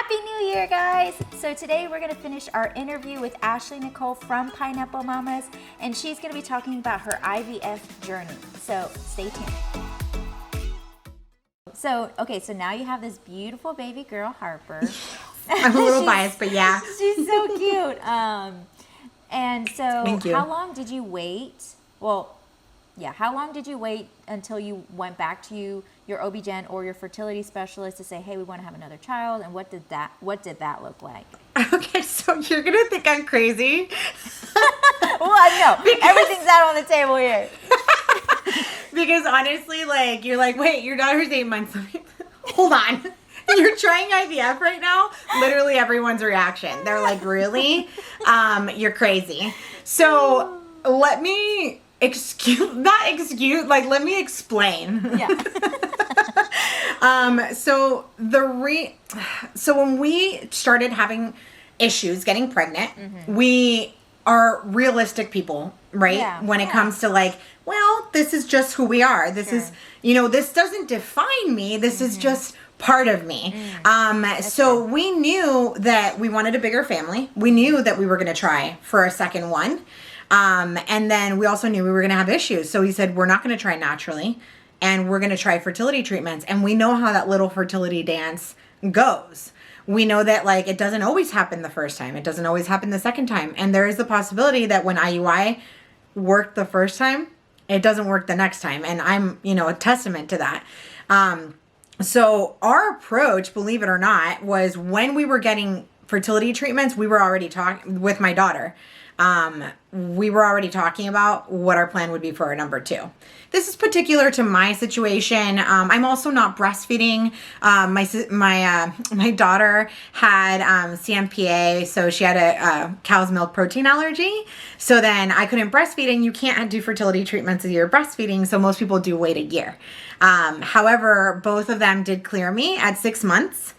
Happy New Year, guys! So today we're going to finish our interview with Ashley Nicole from Pineapple Mamas, and she's going to be talking about her IVF journey. So stay tuned. So now you have this beautiful baby girl, Harper. I'm a little biased, but yeah. She's so cute. And so Thank you. How long did you wait? How long did you wait until you went back to your OB-GYN or your fertility specialist to say, hey, we want to have another child? And what did that look like? Okay, so you're going to think I'm crazy. Well, no, everything's out on the table here. Because honestly, you're like, wait, your daughter's 8 months. Hold on. You're trying IVF right now? Literally everyone's reaction. They're like, really? You're crazy. So let me let me explain. Yeah. So when we started having issues getting pregnant, we are realistic people, right? Yeah. When it comes to this is just who we are. This is, this doesn't define me. This is just part of me. So we knew that we wanted a bigger family. We knew that we were going to try for a second one. And then we also knew we were going to have issues. So we said, we're not going to try naturally, and we're going to try fertility treatments. And we know how that little fertility dance goes. We know that it doesn't always happen the first time. It doesn't always happen the second time. And there is the possibility that when IUI worked the first time, it doesn't work the next time. And I'm, a testament to that. So our approach, believe it or not, was when we were getting fertility treatments, we were already talking with my daughter. We were already talking about what our plan would be for our number 2. This is particular to my situation. I'm also not breastfeeding. My daughter had CMPA, so she had a cow's milk protein allergy. So then I couldn't breastfeed, and you can't do fertility treatments if you're breastfeeding. So most people do wait a year. However, both of them did clear me at 6 months.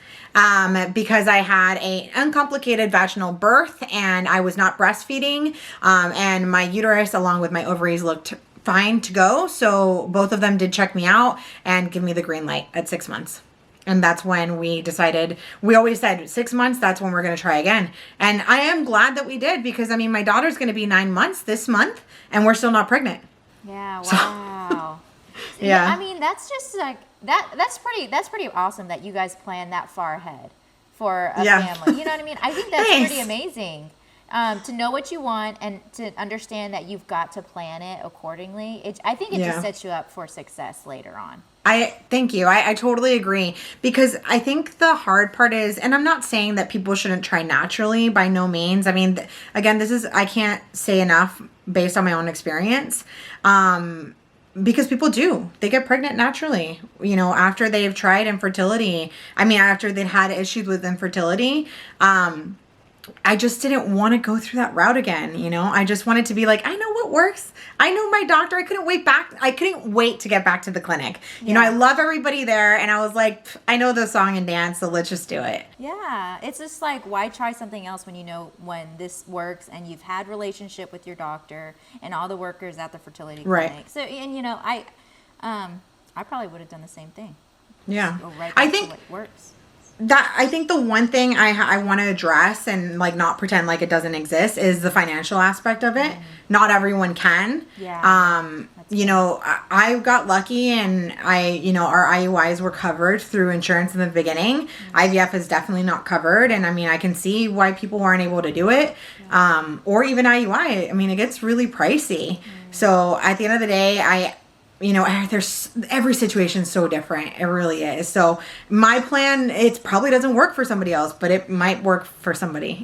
Because I had an uncomplicated vaginal birth and I was not breastfeeding, and my uterus along with my ovaries looked fine to go. So both of them did check me out and give me the green light at 6 months. And that's when we decided, we always said 6 months, that's when we're going to try again. And I am glad that we did, because my daughter's going to be 9 months this month and we're still not pregnant. Yeah. Wow. So, yeah. That's just that's pretty awesome that you guys plan that far ahead for a family. You know what I mean? I think that's pretty amazing. To know what you want and to understand that you've got to plan it accordingly. I think it just sets you up for success later on. Thank you. I totally agree, because I think the hard part is, and I'm not saying that people shouldn't try naturally, by no means. Again, I can't say enough based on my own experience. Because people they get pregnant naturally, after they've tried infertility. After they'd had issues with infertility. I just didn't want to go through that route again. I just wanted to be I know what works. I know my doctor. I couldn't wait to get back to the clinic. I love everybody there. And I was like, I know the song and dance, so let's just do it. Yeah. It's just why try something else when you know when this works and you've had relationship with your doctor and all the workers at the fertility clinic. Right. So, and I probably would have done the same thing. Yeah. Just go right back to what works. I think the one thing I want to address and not pretend like it doesn't exist is the financial aspect of it. Not everyone can. Yeah. I got lucky, and our IUIs were covered through insurance in the beginning. IVF is definitely not covered, and I can see why people aren't able to do it. Or even IUI. It gets really pricey. So at the end of the day, there's every situation's so different. It really is. So my plan, it probably doesn't work for somebody else, but it might work for somebody,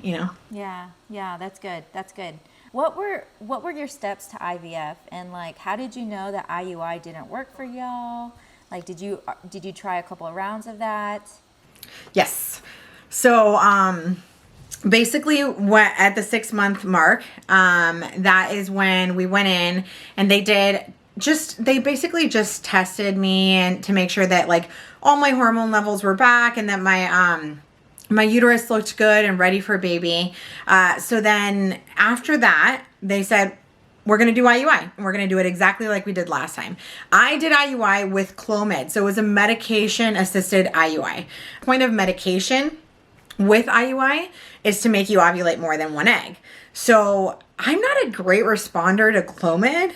Yeah. That's good. What were your steps to IVF, and how did you know that IUI didn't work for y'all? Did you try a couple of rounds of that? Yes. So, basically at the 6 month mark, that is when we went in, and they basically just tested me and to make sure that all my hormone levels were back, and that my uterus looked good and ready for baby. So then after that, they said, we're going to do IUI, and we're going to do it exactly like we did last time. I did IUI with Clomid. So it was a medication assisted IUI. Point of medication with IUI is to make you ovulate more than one egg. So I'm not a great responder to Clomid,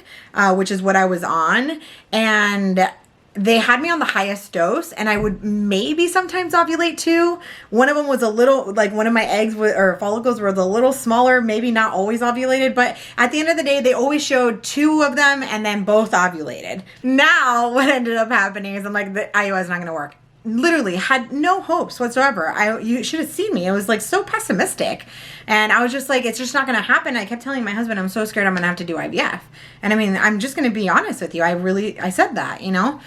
which is what I was on. And they had me on the highest dose, and I would maybe sometimes ovulate too. One of them was a little, like one of my eggs or follicles were a little smaller, maybe not always ovulated, but at the end of the day, they always showed 2 of them and then both ovulated. Now, what ended up happening is I'm like, the IUI is not going to work. Literally had no hopes whatsoever. You should have seen me. It was like so pessimistic. And I was just like, it's just not going to happen. I kept telling my husband, I'm so scared I'm going to have to do IVF. And I mean, I'm just going to be honest with you. I said that, you know,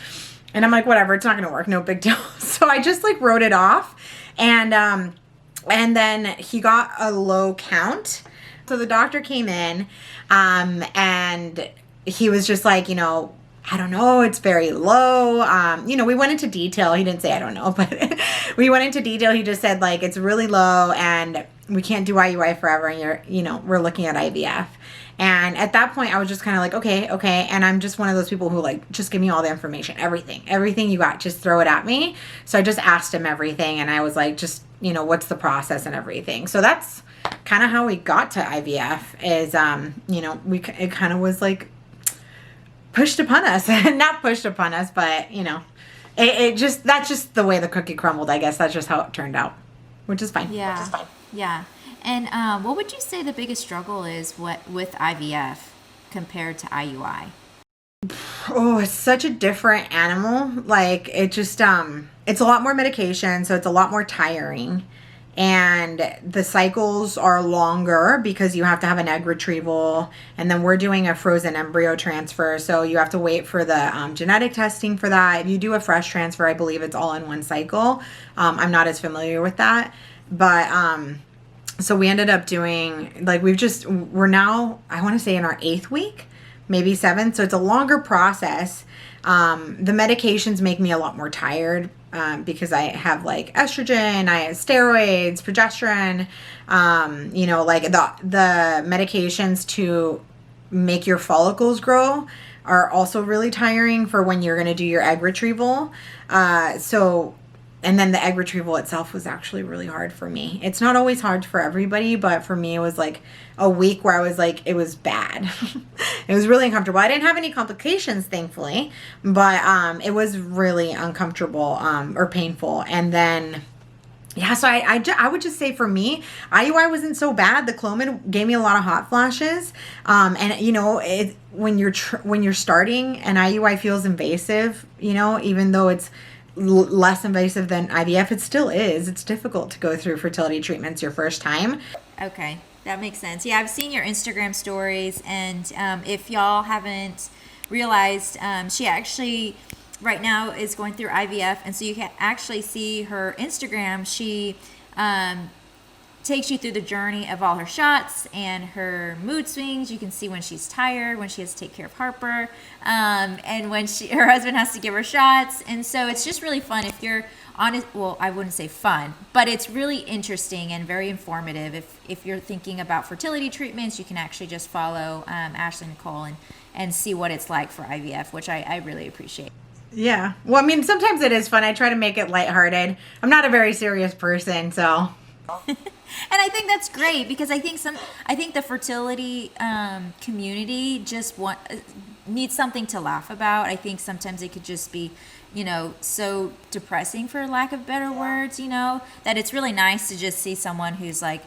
and I'm like, whatever, it's not going to work. No big deal. So I just like wrote it off. And then he got a low count. So the doctor came in, and he was just like, you know, I don't know, it's very low. You know, we went into detail. He didn't say I don't know, but we went into detail. He just said like, it's really low and we can't do IUI forever. And we're looking at IVF. And at that point I was just kind of like, okay. And I'm just one of those people who like, just give me all the information, everything you got, just throw it at me. So I just asked him everything. And I was like, just, you know, what's the process and everything. So that's kind of how we got to IVF is, you know, it kind of was like, pushed upon us. Not pushed upon us, but you know, that's just the way the cookie crumbled, I guess. That's just how it turned out, which is fine. Yeah. And what would you say the biggest struggle is with IVF compared to IUI? Oh, it's such a different animal. Like it just it's a lot more medication, so it's a lot more tiring. And the cycles are longer because you have to have an egg retrieval, and then we're doing a frozen embryo transfer, so you have to wait for the genetic testing for that. If you do a fresh transfer, I believe it's all in one cycle. I'm not as familiar with that, but so we ended up doing like we're now, I want to say, in our 8th week, maybe 7th, so it's a longer process. The medications make me a lot more tired. Because I have like estrogen, I have steroids, progesterone, you know, like the medications to make your follicles grow are also really tiring for when you're going to do your egg retrieval. And then the egg retrieval itself was actually really hard for me. It's not always hard for everybody, but for me, it was like a week where I was like, it was bad. It was really uncomfortable. I didn't have any complications, thankfully, but it was really uncomfortable or painful. And then, yeah, so I would just say for me, IUI wasn't so bad. The Clomid gave me a lot of hot flashes. And, you know, when you're starting, and IUI feels invasive, you know, even though it's less invasive than IVF, it still is. It's difficult to go through fertility treatments your first time. Okay, that makes sense. Yeah, I've seen your Instagram stories, and if y'all haven't realized, she actually right now is going through IVF, and so you can actually see her Instagram. She takes you through the journey of all her shots and her mood swings. You can see when she's tired, when she has to take care of Harper, and when her husband has to give her shots. And so it's just really fun if you're honest. Well, I wouldn't say fun, but it's really interesting and very informative. If you're thinking about fertility treatments, you can actually just follow Ashley Nicole and see what it's like for IVF, which I really appreciate. Yeah. Well, I mean, sometimes it is fun. I try to make it lighthearted. I'm not a very serious person, so. And I think that's great because I think the fertility community just needs something to laugh about. I think sometimes it could just be, you know, so depressing, for lack of better words, you know, that it's really nice to just see someone who's like,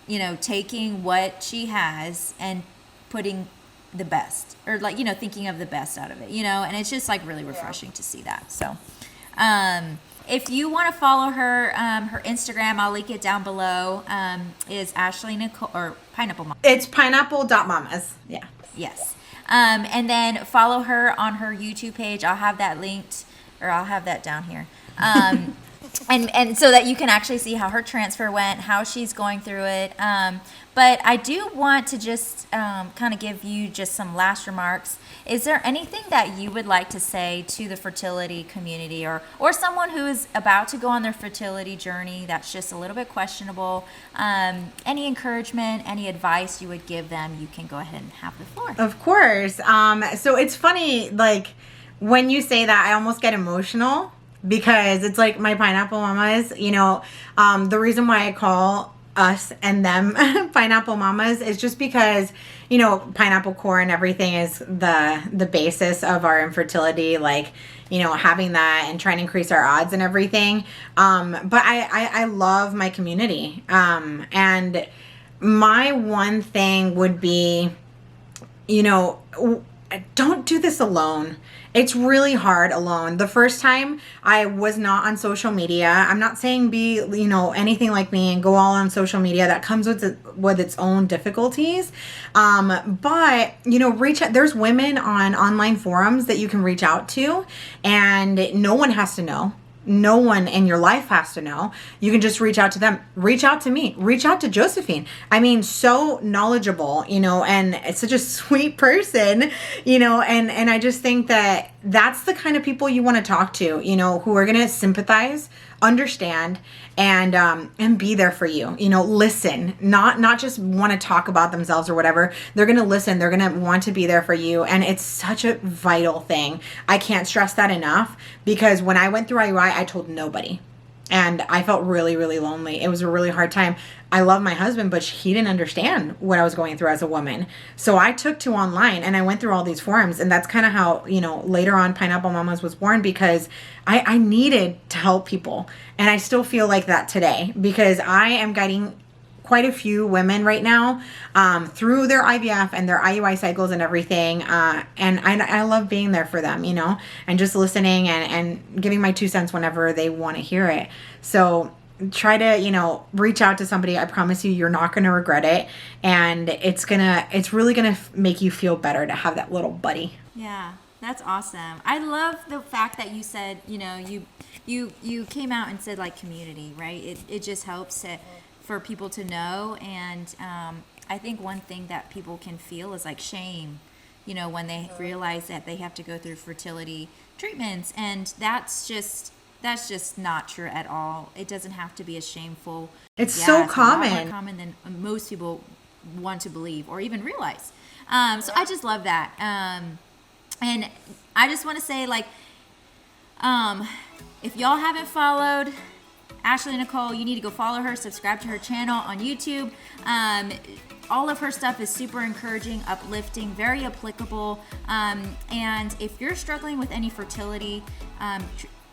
you know, taking what she has and putting the best, or like, you know, thinking of the best out of it, you know, and it's just like really refreshing to see that. So, if you want to follow her, her Instagram, I'll link it down below, is Ashley Nicole, or Pineapple Mom. It's pineapple.mamas. Yeah. Yes. And then follow her on her YouTube page. I'll have that linked, or I'll have that down here. And so that you can actually see how her transfer went, how she's going through it. But I do want to just kind of give you just some last remarks. Is there anything that you would like to say to the fertility community, or someone who is about to go on their fertility journey that's just a little bit questionable? Any encouragement, any advice you would give them, you can go ahead and have the floor. Of course. So it's funny, like, when you say that, I almost get emotional because it's like my pineapple mamas, you know, the reason why I call us and them pineapple mamas is just because, you know, pineapple core and everything is the basis of our infertility, like, you know, having that and trying to increase our odds and everything. But I love my community. And my one thing would be, you know, don't do this alone. It's really hard alone. The first time I was not on social media. I'm not saying be, you know, anything like me and go all on social media. That comes with its own difficulties. But, you know, reach out. There's women on online forums that you can reach out to, and no one has to know. No one in your life has to know. You can just reach out to them. Reach out to me. Reach out to Josephine. I mean, so knowledgeable, you know, and it's such a sweet person, you know, and I just think that that's the kind of people you want to talk to, you know, who are going to sympathize, understand, and be there for you, you know, listen, not just want to talk about themselves or whatever. They're going to listen. They're going to want to be there for you. And it's such a vital thing. I can't stress that enough, because when I went through IUI, I told nobody. And I felt really, really lonely. It was a really hard time. I love my husband, but he didn't understand what I was going through as a woman. So I took to online and I went through all these forums. And that's kind of how, you know, later on Pineapple Mamas was born, because I needed to help people. And I still feel like that today, because I am guiding quite a few women right now through their IVF and their IUI cycles and everything. And I love being there for them, you know, and just listening and giving my 2 cents whenever they want to hear it. So try to, you know, reach out to somebody. I promise you, you're not going to regret it. And it's really going to make you feel better to have that little buddy. Yeah, that's awesome. I love the fact that you said, you know, you came out and said like community, right? It just helps for people to know. And I think one thing that people can feel is like shame, you know, when they realize that they have to go through fertility treatments. And that's just not true at all. It doesn't have to be as shameful. It's so common. A lot more common than most people want to believe or even realize. So I just love that. And I just want to say, like, if y'all haven't followed Ashley Nicole, you need to go follow her, subscribe to her channel on YouTube. All of her stuff is super encouraging, uplifting, very applicable. And if you're struggling with any fertility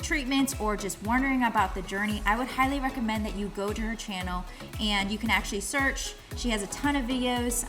treatments or just wondering about the journey, I would highly recommend that you go to her channel and you can actually search. She has a ton of videos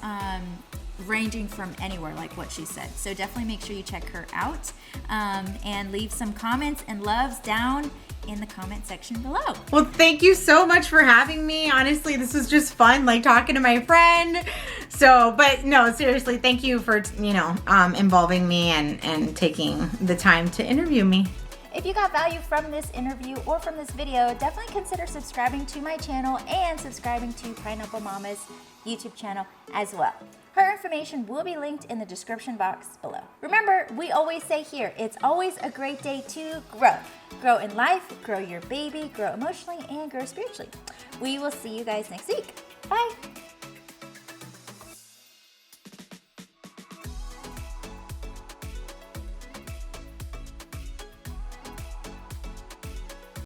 ranging from anywhere, like what she said. So definitely make sure you check her out and leave some comments and loves down in the comment section below. Well, thank you so much for having me. Honestly, this was just fun, like talking to my friend. So, but no, seriously, thank you for, you know, involving me and taking the time to interview me. If you got value from this interview or from this video, definitely consider subscribing to my channel and subscribing to Pineapple Mama's YouTube channel as well. Her information will be linked in the description box below. Remember, we always say here, it's always a great day to grow. Grow in life, grow your baby, grow emotionally, and grow spiritually. We will see you guys next week. Bye.